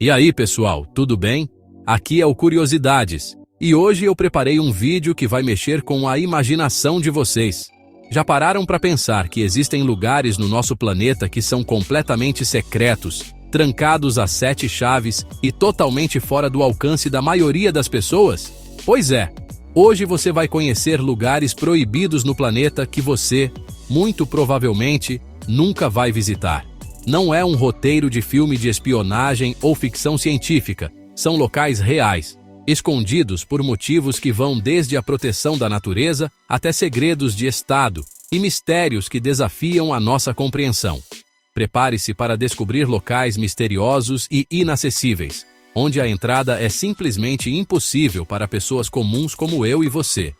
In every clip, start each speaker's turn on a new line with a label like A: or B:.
A: E aí, pessoal, tudo bem? Aqui é o Curiosidades, e hoje eu preparei um vídeo que vai mexer com a imaginação de vocês. Já pararam para pensar que existem lugares no nosso planeta que são completamente secretos, trancados a 7 chaves e totalmente fora do alcance da maioria das pessoas? Pois é, hoje você vai conhecer lugares proibidos no planeta que você, muito provavelmente, nunca vai visitar. Não é um roteiro de filme de espionagem ou ficção científica, são locais reais, escondidos por motivos que vão desde a proteção da natureza até segredos de Estado e mistérios que desafiam a nossa compreensão. Prepare-se para descobrir locais misteriosos e inacessíveis, onde a entrada é simplesmente impossível para pessoas comuns como eu e você.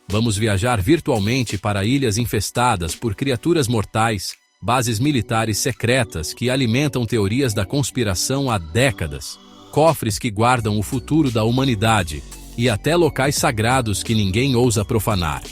A: Vamos viajar virtualmente para ilhas infestadas por criaturas mortais, bases militares secretas que alimentam teorias da conspiração há décadas, cofres que guardam o futuro da humanidade e até locais sagrados que ninguém ousa profanar.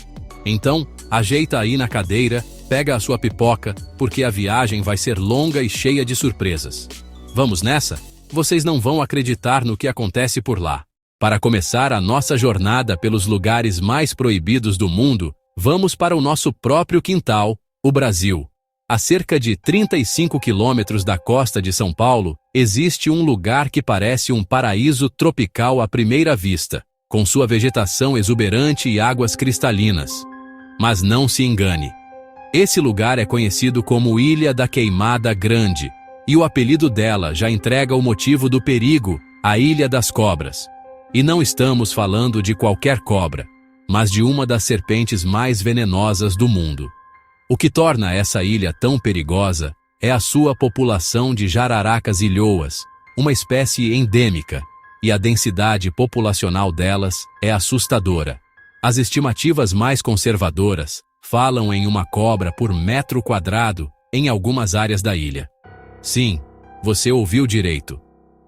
A: Então, ajeita aí na cadeira, pega a sua pipoca, porque a viagem vai ser longa e cheia de surpresas. Vamos nessa? Vocês não vão acreditar no que acontece por lá. Para começar a nossa jornada pelos lugares mais proibidos do mundo, vamos para o nosso próprio quintal, o Brasil. A cerca de 35 quilômetros da costa de São Paulo, existe um lugar que parece um paraíso tropical à primeira vista, com sua vegetação exuberante e águas cristalinas. Mas não se engane. Esse lugar é conhecido como Ilha da Queimada Grande, e o apelido dela já entrega o motivo do perigo, a Ilha das Cobras. E não estamos falando de qualquer cobra, mas de uma das serpentes mais venenosas do mundo. O que torna essa ilha tão perigosa é a sua população de jararacas ilhoas, uma espécie endêmica, e a densidade populacional delas é assustadora. As estimativas mais conservadoras falam em uma cobra por metro quadrado em algumas áreas da ilha. Sim, você ouviu direito.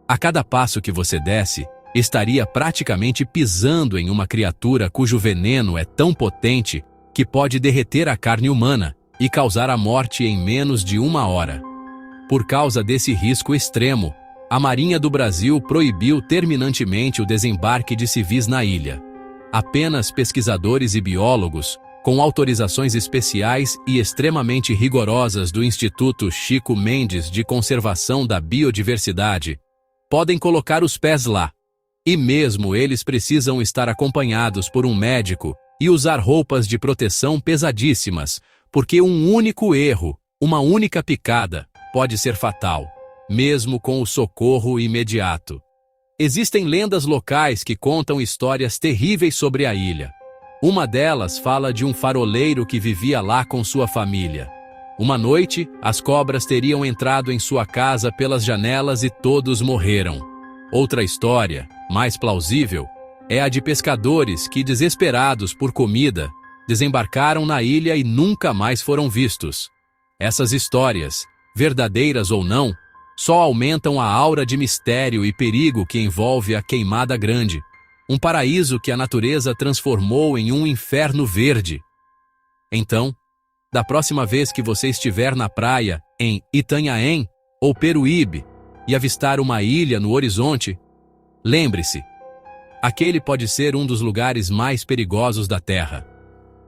A: A cada passo que você desce, estaria praticamente pisando em uma criatura cujo veneno é tão potente que pode derreter a carne humana e causar a morte em menos de 1 hora. Por causa desse risco extremo, a Marinha do Brasil proibiu terminantemente o desembarque de civis na ilha. Apenas pesquisadores e biólogos, com autorizações especiais e extremamente rigorosas do Instituto Chico Mendes de Conservação da Biodiversidade, podem colocar os pés lá. E mesmo eles precisam estar acompanhados por um médico e usar roupas de proteção pesadíssimas, porque um único erro, uma única picada, pode ser fatal, mesmo com o socorro imediato. Existem lendas locais que contam histórias terríveis sobre a ilha. Uma delas fala de um faroleiro que vivia lá com sua família. Uma noite, as cobras teriam entrado em sua casa pelas janelas e todos morreram. Outra história, mais plausível, é a de pescadores que, desesperados por comida, desembarcaram na ilha e nunca mais foram vistos. Essas histórias, verdadeiras ou não, só aumentam a aura de mistério e perigo que envolve a Queimada Grande, um paraíso que a natureza transformou em um inferno verde. Então, da próxima vez que você estiver na praia, em Itanhaém ou Peruíbe, e avistar uma ilha no horizonte, lembre-se, aquele pode ser um dos lugares mais perigosos da Terra.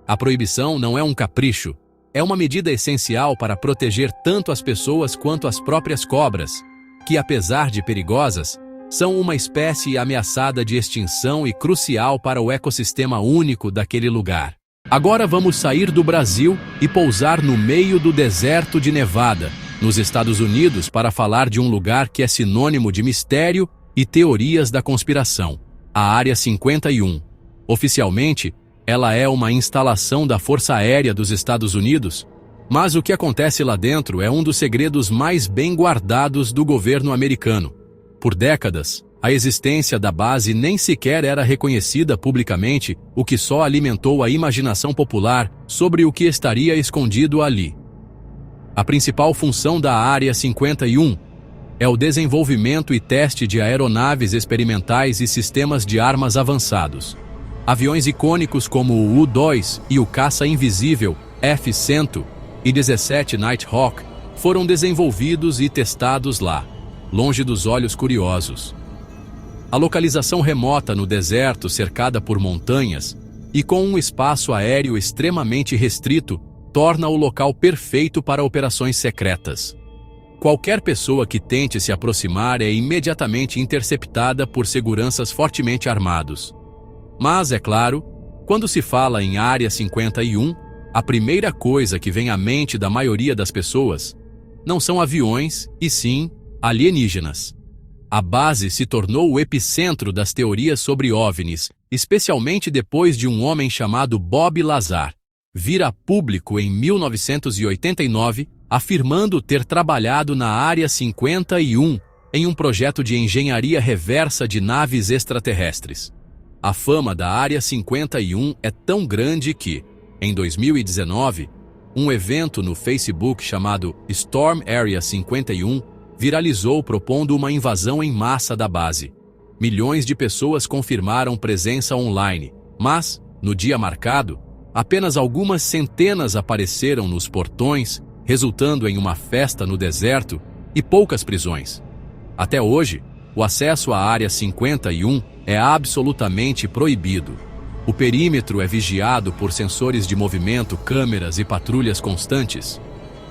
A: A proibição não é um capricho, é uma medida essencial para proteger tanto as pessoas quanto as próprias cobras, que, apesar de perigosas, são uma espécie ameaçada de extinção e crucial para o ecossistema único daquele lugar. Agora vamos sair do Brasil e pousar no meio do deserto de Nevada, nos Estados Unidos, para falar de um lugar que é sinônimo de mistério e teorias da conspiração. A Área 51. Oficialmente, ela é uma instalação da Força Aérea dos Estados Unidos, mas o que acontece lá dentro é um dos segredos mais bem guardados do governo americano. Por décadas, a existência da base nem sequer era reconhecida publicamente, o que só alimentou a imaginação popular sobre o que estaria escondido ali. A principal função da Área 51 é o desenvolvimento e teste de aeronaves experimentais e sistemas de armas avançados. Aviões icônicos como o U-2 e o caça invisível F-117 Nighthawk foram desenvolvidos e testados lá. longe dos olhos curiosos. A localização remota no deserto, cercada por montanhas e com um espaço aéreo extremamente restrito, torna o local perfeito para operações secretas. Qualquer pessoa que tente se aproximar é imediatamente interceptada por seguranças fortemente armados. Mas, é claro, quando se fala em Área 51, a primeira coisa que vem à mente da maioria das pessoas não são aviões, e sim alienígenas. A base se tornou o epicentro das teorias sobre OVNIs, especialmente depois de um homem chamado Bob Lazar vir a público em 1989, afirmando ter trabalhado na Área 51 em um projeto de engenharia reversa de naves extraterrestres. A fama da Área 51 é tão grande que, em 2019, um evento no Facebook chamado Storm Area 51 viralizou propondo uma invasão em massa da base. Milhões de pessoas confirmaram presença online, mas, no dia marcado, apenas algumas centenas apareceram nos portões, resultando em uma festa no deserto e poucas prisões. Até hoje, o acesso à Área 51 é absolutamente proibido. O perímetro é vigiado por sensores de movimento, câmeras e patrulhas constantes.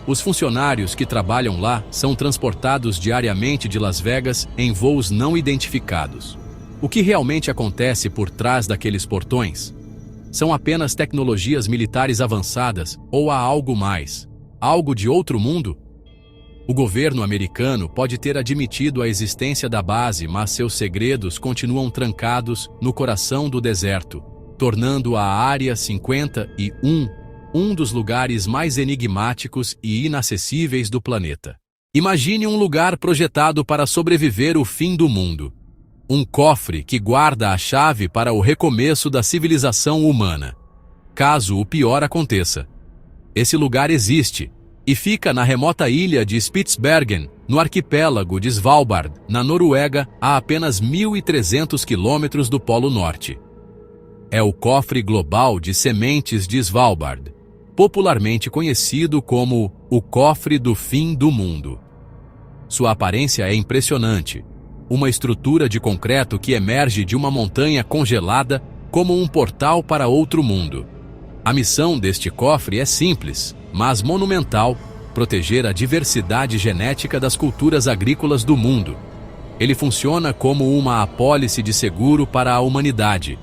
A: Os funcionários que trabalham lá são transportados diariamente de Las Vegas em voos não identificados. O que realmente acontece por trás daqueles portões? São apenas tecnologias militares avançadas ou há algo mais? Algo de outro mundo? O governo americano pode ter admitido a existência da base, mas seus segredos continuam trancados no coração do deserto, tornando a Área 51 um dos lugares mais enigmáticos e inacessíveis do planeta. Imagine um lugar projetado para sobreviver o fim do mundo. Um cofre que guarda a chave para o recomeço da civilização humana, caso o pior aconteça. Esse lugar existe e fica na remota ilha de Spitsbergen, no arquipélago de Svalbard, na Noruega, a apenas 1.300 quilômetros do Polo Norte. É o Cofre Global de Sementes de Svalbard, popularmente conhecido como o Cofre do Fim do Mundo. Sua aparência é impressionante. Uma estrutura de concreto que emerge de uma montanha congelada como um portal para outro mundo. A missão deste cofre é simples, mas monumental: proteger a diversidade genética das culturas agrícolas do mundo. Ele funciona como uma apólice de seguro para a humanidade.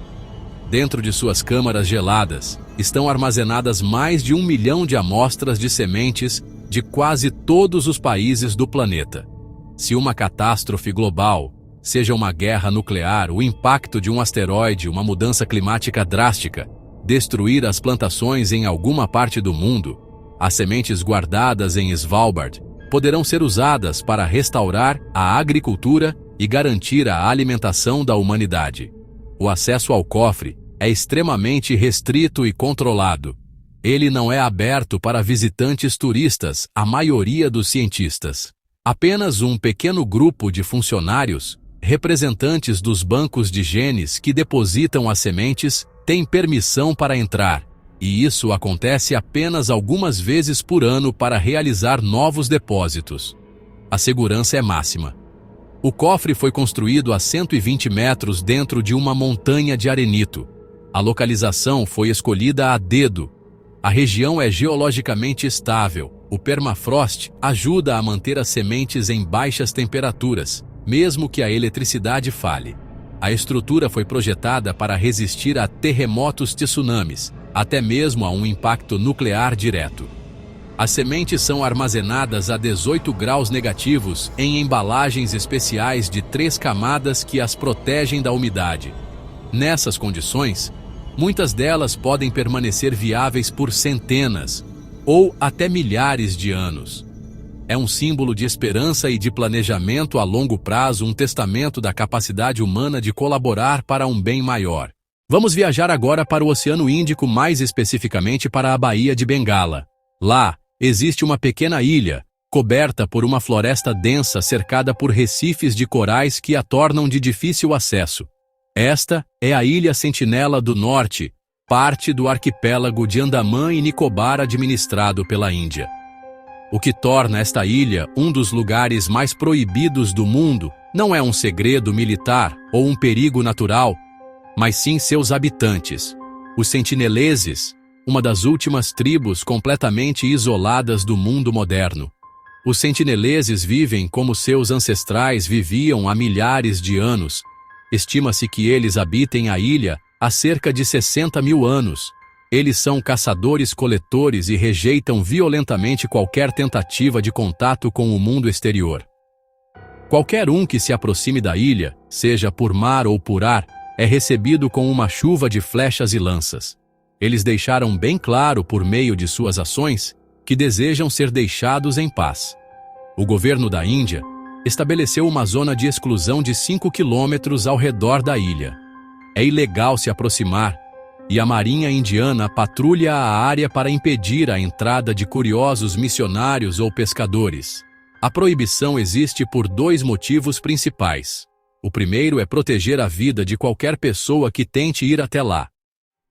A: Dentro de suas câmaras geladas, estão armazenadas mais de 1 milhão de amostras de sementes de quase todos os países do planeta. Se uma catástrofe global, seja uma guerra nuclear, o impacto de um asteroide, uma mudança climática drástica, destruir as plantações em alguma parte do mundo, as sementes guardadas em Svalbard poderão ser usadas para restaurar a agricultura e garantir a alimentação da humanidade. O acesso ao cofre é extremamente restrito e controlado. Ele não é aberto para visitantes turistas, a maioria dos cientistas. Apenas um pequeno grupo de funcionários, representantes dos bancos de genes que depositam as sementes, tem permissão para entrar, e isso acontece apenas algumas vezes por ano para realizar novos depósitos. A segurança é máxima. O cofre foi construído a 120 metros dentro de uma montanha de arenito. A localização foi escolhida a dedo. A região é geologicamente estável. O permafrost ajuda a manter as sementes em baixas temperaturas, mesmo que a eletricidade falhe. A estrutura foi projetada para resistir a terremotos e tsunamis, até mesmo a um impacto nuclear direto. As sementes são armazenadas a 18 graus negativos em embalagens especiais de 3 camadas que as protegem da umidade. Nessas condições, muitas delas podem permanecer viáveis por centenas ou até milhares de anos. É um símbolo de esperança e de planejamento a longo prazo, um testamento da capacidade humana de colaborar para um bem maior. Vamos viajar agora para o Oceano Índico, mais especificamente para a Baía de Bengala. Lá, existe uma pequena ilha, coberta por uma floresta densa cercada por recifes de corais que a tornam de difícil acesso. Esta é a Ilha Sentinela do Norte, parte do arquipélago de Andaman e Nicobar administrado pela Índia. O que torna esta ilha um dos lugares mais proibidos do mundo não é um segredo militar ou um perigo natural, mas sim seus habitantes, os sentineleses, uma das últimas tribos completamente isoladas do mundo moderno. Os sentineleses vivem como seus ancestrais viviam há milhares de anos. Estima-se que eles habitem a ilha há cerca de 60 mil anos. Eles são caçadores-coletores e rejeitam violentamente qualquer tentativa de contato com o mundo exterior. Qualquer um que se aproxime da ilha, seja por mar ou por ar, é recebido com uma chuva de flechas e lanças. Eles deixaram bem claro, por meio de suas ações, que desejam ser deixados em paz. O governo da Índia estabeleceu uma zona de exclusão de 5 quilômetros ao redor da ilha. É ilegal se aproximar, e a Marinha Indiana patrulha a área para impedir a entrada de curiosos missionários ou pescadores. A proibição existe por 2 motivos principais. O primeiro é proteger a vida de qualquer pessoa que tente ir até lá.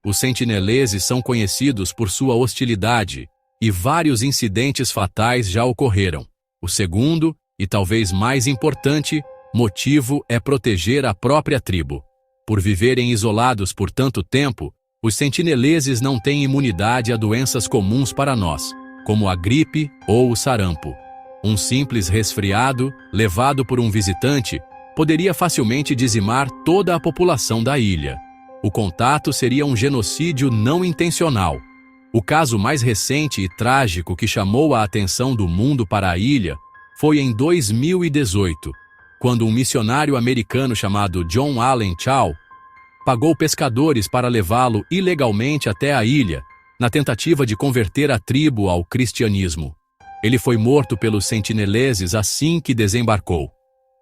A: Os sentineleses são conhecidos por sua hostilidade, e vários incidentes fatais já ocorreram. O segundo, e talvez mais importante, motivo é proteger a própria tribo. Por viverem isolados por tanto tempo, os sentineleses não têm imunidade a doenças comuns para nós, como a gripe ou o sarampo. Um simples resfriado, levado por um visitante, poderia facilmente dizimar toda a população da ilha. O contato seria um genocídio não intencional. O caso mais recente e trágico que chamou a atenção do mundo para a ilha foi em 2018, quando um missionário americano chamado John Allen Chau pagou pescadores para levá-lo ilegalmente até a ilha, na tentativa de converter a tribo ao cristianismo. Ele foi morto pelos sentineleses assim que desembarcou.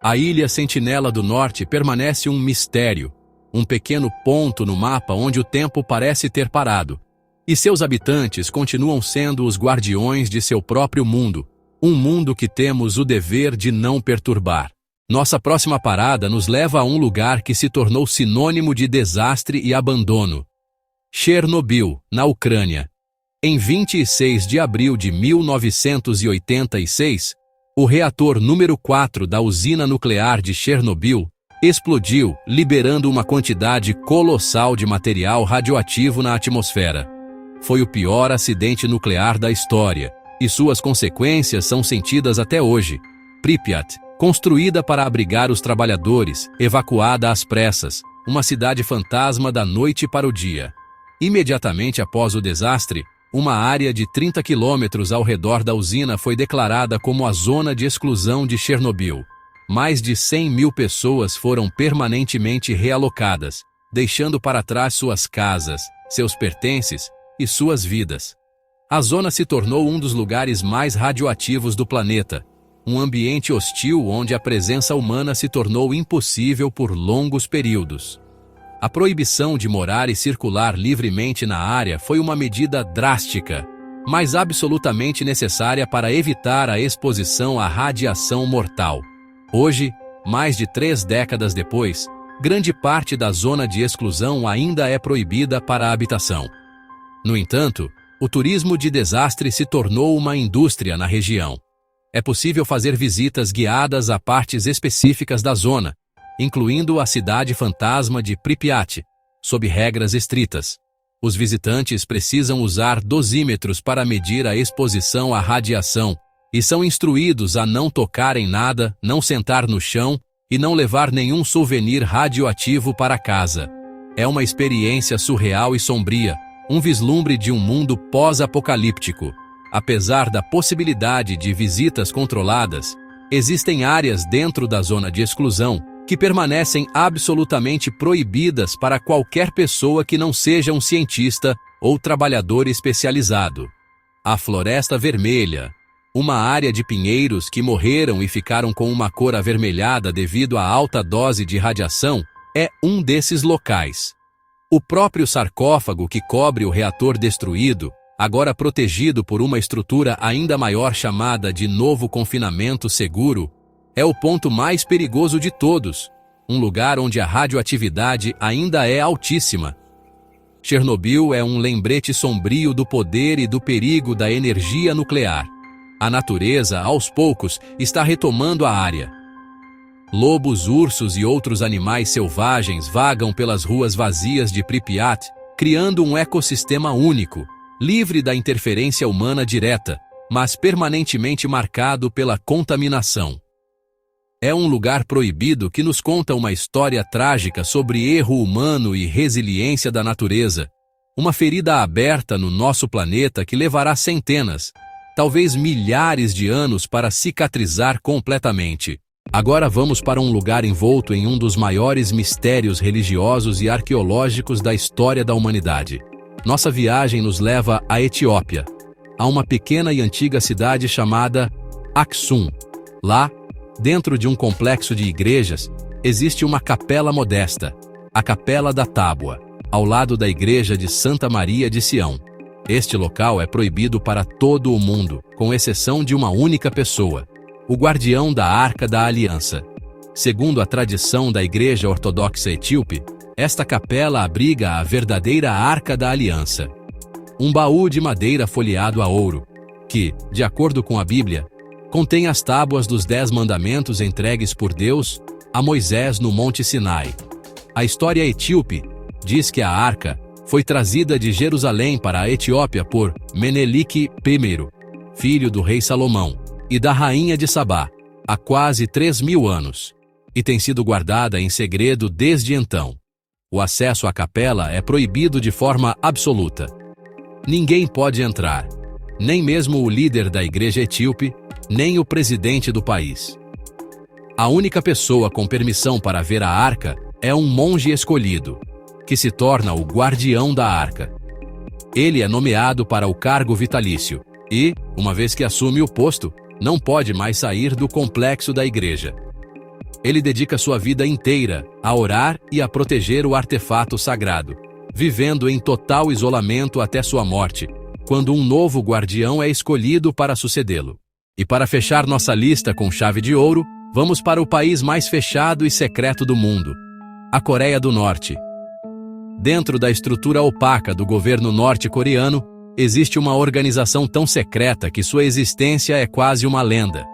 A: A ilha Sentinela do Norte permanece um mistério, um pequeno ponto no mapa onde o tempo parece ter parado, e seus habitantes continuam sendo os guardiões de seu próprio mundo, um mundo que temos o dever de não perturbar. Nossa próxima parada nos leva a um lugar que se tornou sinônimo de desastre e abandono. Chernobyl, na Ucrânia. Em 26 de abril de 1986, o reator número 4 da usina nuclear de Chernobyl explodiu, liberando uma quantidade colossal de material radioativo na atmosfera. Foi o pior acidente nuclear da história, e suas consequências são sentidas até hoje. Pripyat, construída para abrigar os trabalhadores, evacuada às pressas, uma cidade fantasma da noite para o dia. Imediatamente após o desastre, uma área de 30 quilômetros ao redor da usina foi declarada como a zona de exclusão de Chernobyl. Mais de 100 mil pessoas foram permanentemente realocadas, deixando para trás suas casas, seus pertences e suas vidas. A zona se tornou um dos lugares mais radioativos do planeta, um ambiente hostil onde a presença humana se tornou impossível por longos períodos. A proibição de morar e circular livremente na área foi uma medida drástica, mas absolutamente necessária para evitar a exposição à radiação mortal. Hoje, mais de 3 décadas depois, grande parte da zona de exclusão ainda é proibida para a habitação. No entanto, o turismo de desastre se tornou uma indústria na região. É possível fazer visitas guiadas a partes específicas da zona, incluindo a cidade fantasma de Pripyat, sob regras estritas. Os visitantes precisam usar dosímetros para medir a exposição à radiação e são instruídos a não tocar em nada, não sentar no chão e não levar nenhum souvenir radioativo para casa. É uma experiência surreal e sombria, um vislumbre de um mundo pós-apocalíptico. Apesar da possibilidade de visitas controladas, existem áreas dentro da zona de exclusão que permanecem absolutamente proibidas para qualquer pessoa que não seja um cientista ou trabalhador especializado. A Floresta Vermelha, uma área de pinheiros que morreram e ficaram com uma cor avermelhada devido à alta dose de radiação, é um desses locais. O próprio sarcófago que cobre o reator destruído, agora protegido por uma estrutura ainda maior chamada de Novo Confinamento Seguro, é o ponto mais perigoso de todos, um lugar onde a radioatividade ainda é altíssima. Chernobyl é um lembrete sombrio do poder e do perigo da energia nuclear. A natureza, aos poucos, está retomando a área. Lobos, ursos e outros animais selvagens vagam pelas ruas vazias de Pripyat, criando um ecossistema único, livre da interferência humana direta, mas permanentemente marcado pela contaminação. É um lugar proibido que nos conta uma história trágica sobre erro humano e resiliência da natureza, uma ferida aberta no nosso planeta que levará centenas, talvez milhares de anos para cicatrizar completamente. Agora vamos para um lugar envolto em um dos maiores mistérios religiosos e arqueológicos da história da humanidade. Nossa viagem nos leva à Etiópia, a uma pequena e antiga cidade chamada Aksum. Lá, dentro de um complexo de igrejas, existe uma capela modesta, a Capela da Tábua, ao lado da igreja de Santa Maria de Sião. Este local é proibido para todo o mundo, com exceção de uma única pessoa, o guardião da Arca da Aliança. Segundo a tradição da Igreja Ortodoxa Etíope, esta capela abriga a verdadeira Arca da Aliança, um baú de madeira folheado a ouro, que, de acordo com a Bíblia, contém as tábuas dos 10 mandamentos entregues por Deus a Moisés no Monte Sinai. A história etíope diz que a arca foi trazida de Jerusalém para a Etiópia por Menelik I, filho do rei Salomão, e da rainha de Sabá, há quase 3.000 anos, e tem sido guardada em segredo desde então. O acesso à capela é proibido de forma absoluta. Ninguém pode entrar, nem mesmo o líder da igreja etíope, nem o presidente do país. A única pessoa com permissão para ver a arca é um monge escolhido, que se torna o guardião da arca. Ele é nomeado para o cargo vitalício e, uma vez que assume o posto, não pode mais sair do complexo da igreja. Ele dedica sua vida inteira a orar e a proteger o artefato sagrado, vivendo em total isolamento até sua morte, quando um novo guardião é escolhido para sucedê-lo. E para fechar nossa lista com chave de ouro, vamos para o país mais fechado e secreto do mundo, a Coreia do Norte. Dentro da estrutura opaca do governo norte-coreano, existe uma organização tão secreta que sua existência é quase uma lenda.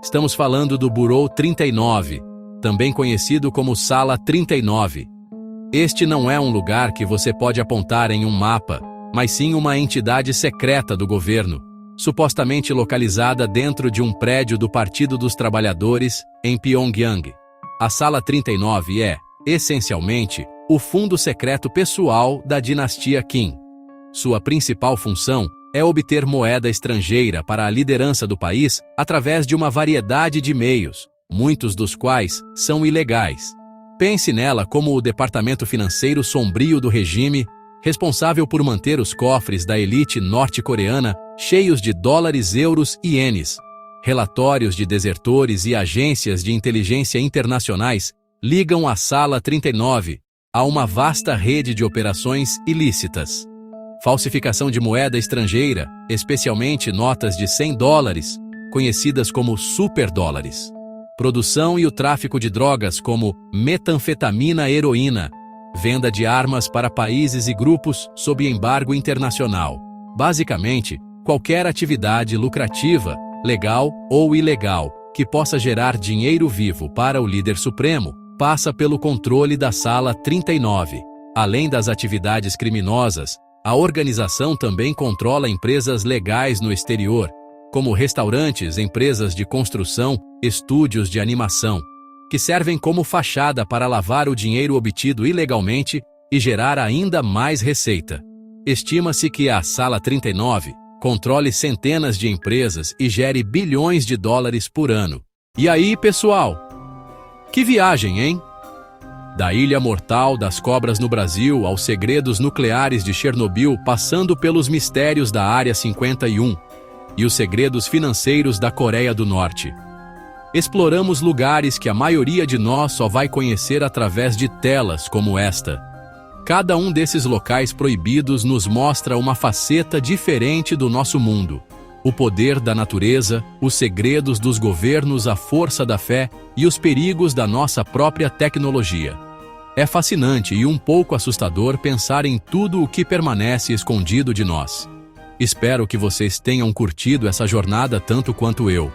A: Estamos falando do Bureau 39, também conhecido como Sala 39. Este não é um lugar que você pode apontar em um mapa, mas sim uma entidade secreta do governo, supostamente localizada dentro de um prédio do Partido dos Trabalhadores, em Pyongyang. A Sala 39 é, essencialmente, o fundo secreto pessoal da dinastia Kim. Sua principal função é obter moeda estrangeira para a liderança do país através de uma variedade de meios, muitos dos quais são ilegais. Pense nela como o departamento financeiro sombrio do regime, responsável por manter os cofres da elite norte-coreana cheios de dólares, euros e ienes. Relatórios de desertores e agências de inteligência internacionais ligam a Sala 39 a uma vasta rede de operações ilícitas. Falsificação de moeda estrangeira, especialmente notas de $100, conhecidas como superdólares. Produção e o tráfico de drogas como metanfetamina e heroína. Venda de armas para países e grupos sob embargo internacional. Basicamente, qualquer atividade lucrativa, legal ou ilegal, que possa gerar dinheiro vivo para o líder supremo, passa pelo controle da Sala 39. Além das atividades criminosas, a organização também controla empresas legais no exterior, como restaurantes, empresas de construção, estúdios de animação, que servem como fachada para lavar o dinheiro obtido ilegalmente e gerar ainda mais receita. Estima-se que a Sala 39 controle centenas de empresas e gere bilhões de dólares por ano. E aí, pessoal? Que viagem, hein? Da ilha mortal das cobras no Brasil aos segredos nucleares de Chernobyl, passando pelos mistérios da Área 51 e os segredos financeiros da Coreia do Norte. Exploramos lugares que a maioria de nós só vai conhecer através de telas como esta. Cada um desses locais proibidos nos mostra uma faceta diferente do nosso mundo. O poder da natureza, os segredos dos governos, a força da fé e os perigos da nossa própria tecnologia. É fascinante e um pouco assustador pensar em tudo o que permanece escondido de nós. Espero que vocês tenham curtido essa jornada tanto quanto eu.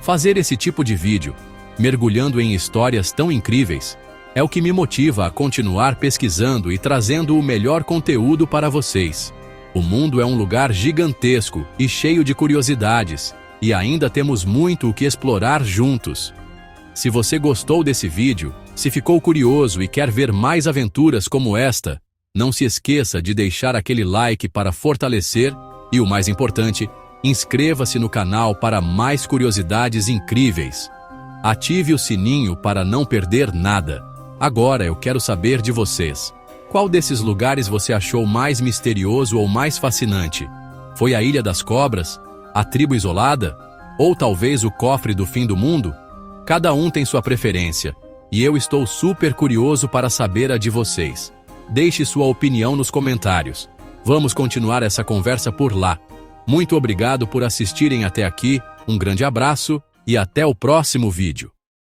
A: Fazer esse tipo de vídeo, mergulhando em histórias tão incríveis, é o que me motiva a continuar pesquisando e trazendo o melhor conteúdo para vocês. O mundo é um lugar gigantesco e cheio de curiosidades, e ainda temos muito o que explorar juntos. Se você gostou desse vídeo, se ficou curioso e quer ver mais aventuras como esta, não se esqueça de deixar aquele like para fortalecer e, o mais importante, inscreva-se no canal para mais curiosidades incríveis. Ative o sininho para não perder nada. Agora eu quero saber de vocês. Qual desses lugares você achou mais misterioso ou mais fascinante? Foi a Ilha das Cobras? A tribo isolada? Ou talvez o cofre do fim do mundo? Cada um tem sua preferência, e eu estou super curioso para saber a de vocês. Deixe sua opinião nos comentários. Vamos continuar essa conversa por lá. Muito obrigado por assistirem até aqui, um grande abraço e até o próximo vídeo.